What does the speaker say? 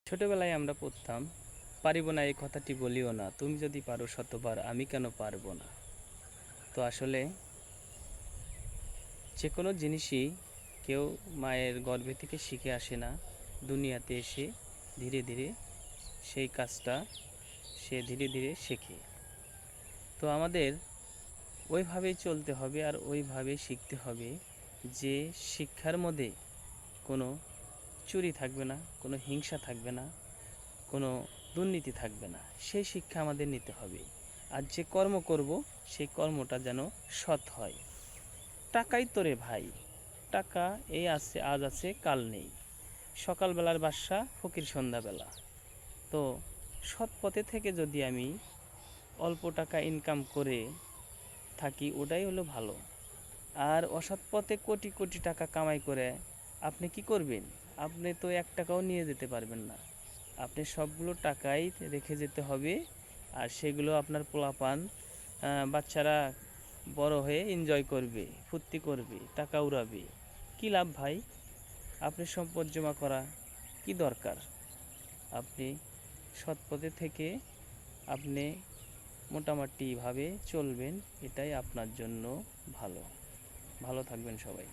ছোটবেলায় আমরা পড়তাম, পারিব না এই কথাটি বলিও না, তুমি যদি পারো শতবার আমি কেন পারবো না। তো আসলে যে কোনো জিনিসই কেউ মায়ের গর্ভে থেকে শিখে আসে না, দুনিয়াতে এসে ধীরে ধীরে সেই কাজটা সে ধীরে ধীরে শেখে। তো আমাদের ওইভাবেই চলতে হবে আর ওইভাবেই শিখতে হবে যে শিক্ষার মধ্যে কোনো চুরি থাকবে না, কোনো হিংসা থাকবে না, কোনো দুর্নীতি থাকবে না। সেই শিক্ষা আমাদের নিতে হবে। আর যে কর্ম করব সেই কর্মটা যেন সৎ হয়। টাকাই তো রে ভাই, টাকা এই আছে, আজ আছে কাল নেই। সকালবেলার বাদশা ফকির সন্ধ্যাবেলা। তো সৎ পথে থেকে যদি আমি অল্প টাকা ইনকাম করে থাকি, ওটাই হলো ভালো। আর অসৎ পথে কোটি কোটি টাকা কামাই করে আপনি কি করবেন? আপনি তো এক টাকাও নিয়ে যেতে পারবেন না। আপনি সবগুলো টাকাই রেখে যেতে হবে। আর সেগুলো আপনার পোলাপান, বাচ্চারা বড় হয়ে এনজয় করবে, ফুর্তি করবে, টাকা উড়াবে। কী লাভ ভাই? আপনি সম্পদ জমা করা কি দরকার? আপনি সৎ পথে থেকে আপনি মোটামুটিভাবে চলবেন, এটাই আপনার জন্য ভালো। ভালো থাকবেন সবাই।